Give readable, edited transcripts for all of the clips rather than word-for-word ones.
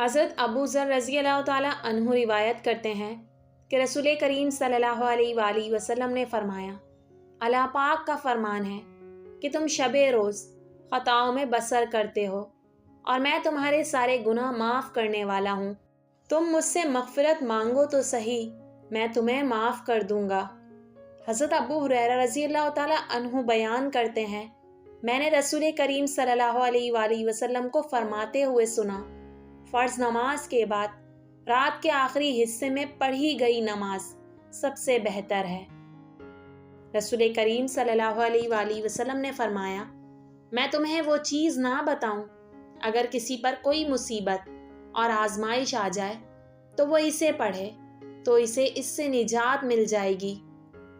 حضرت ابو ذر رضی اللہ تعالیٰ عنہ روایت کرتے ہیں کہ رسول کریم صلی اللہ علیہ وآلہ وسلم نے فرمایا، اللہ پاک کا فرمان ہے کہ تم شب روز خطاؤں میں بسر کرتے ہو اور میں تمہارے سارے گناہ معاف کرنے والا ہوں۔ تم مجھ سے مغفرت مانگو تو صحیح، میں تمہیں معاف کر دوں گا۔ حضرت ابو ہریرہ رضی اللہ تعالیٰ عنہ بیان کرتے ہیں، میں نے رسول کریم صلی اللہ علیہ وآلہ وسلم کو فرماتے ہوئے سنا، فرض نماز کے بعد رات کے آخری حصے میں پڑھی گئی نماز سب سے بہتر ہے۔ رسول کریم صلی اللہ علیہ وآلہ وسلم نے فرمایا، میں تمہیں وہ چیز نہ بتاؤں، اگر کسی پر کوئی مصیبت اور آزمائش آ جائے تو وہ اسے پڑھے تو اسے اس سے نجات مل جائے گی۔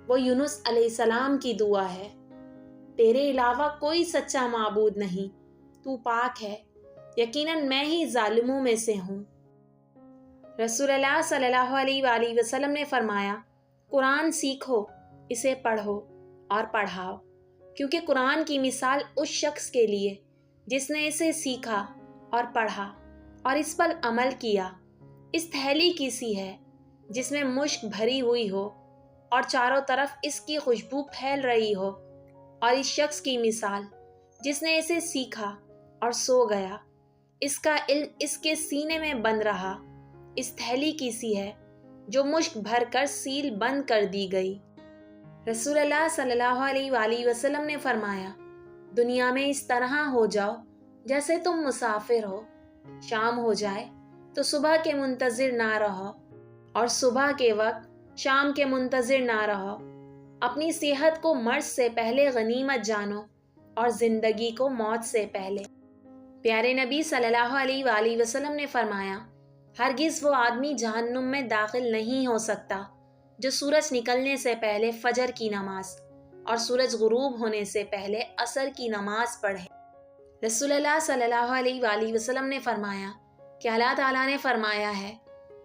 وہ یونس علیہ السلام کی دعا ہے، تیرے علاوہ کوئی سچا معبود نہیں، تو پاک ہے، یقیناً میں ہی ظالموں میں سے ہوں۔ رسول اللہ صلی اللہ علیہ وآلہ وسلم نے فرمایا، قرآن سیکھو، اسے پڑھو اور پڑھاؤ، کیونکہ قرآن کی مثال اس شخص کے لیے جس نے اسے سیکھا اور پڑھا اور اس پر عمل کیا، اس تھیلی کی سی ہے جس میں مشک بھری ہوئی ہو اور چاروں طرف اس کی خوشبو پھیل رہی ہو، اور اس شخص کی مثال جس نے اسے سیکھا اور سو گیا، اس کا علم اس کے سینے میں بند رہا، اس تھیلی کی سی ہے جو مشک بھر کر سیل بند کر دی گئی۔ رسول اللہ صلی اللہ علیہ وآلہ وسلم نے فرمایا، دنیا میں اس طرح ہو جاؤ جیسے تم مسافر ہو، شام ہو جائے تو صبح کے منتظر نہ رہو اور صبح کے وقت شام کے منتظر نہ رہو۔ اپنی صحت کو مرض سے پہلے غنیمت جانو اور زندگی کو موت سے پہلے۔ پیارے نبی صلی اللہ علیہ وآلہ وسلم نے فرمایا، ہرگز وہ آدمی جہنم میں داخل نہیں ہو سکتا جو سورج نکلنے سے پہلے فجر کی نماز اور سورج غروب ہونے سے پہلے عصر کی نماز پڑھے۔ رسول اللہ صلی اللہ علیہ وآلہ وسلم نے فرمایا کہ اللہ تعالیٰ نے فرمایا ہے،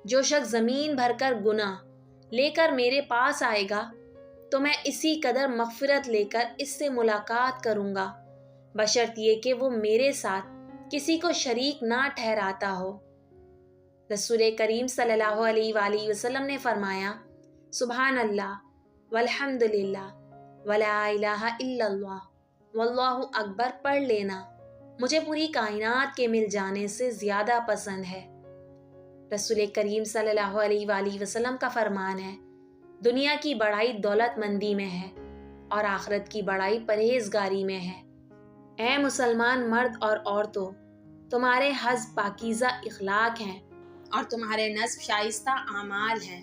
جو شخص زمین بھر کر گناہ لے کر میرے پاس آئے گا تو میں اسی قدر مغفرت لے کر اس سے ملاقات کروں گا، بشرط یہ کہ وہ میرے ساتھ کسی کو شریک نہ ٹھہراتا ہو۔ رسول کریم صلی اللہ علیہ وآلہ وسلم نے فرمایا، سبحان اللہ والحمد للہ ولا الہ الا اللہ واللہ اکبر پڑھ لینا مجھے پوری کائنات کے مل جانے سے زیادہ پسند ہے۔ رسول کریم صلی اللہ علیہ وآلہ وسلم کا فرمان ہے، دنیا کی بڑائی دولت مندی میں ہے اور آخرت کی بڑائی پرہیزگاری میں ہے۔ اے مسلمان مرد اور عورتوں، تمہارے حسب پاکیزہ اخلاق ہیں اور تمہارے نسب شائستہ اعمال ہیں۔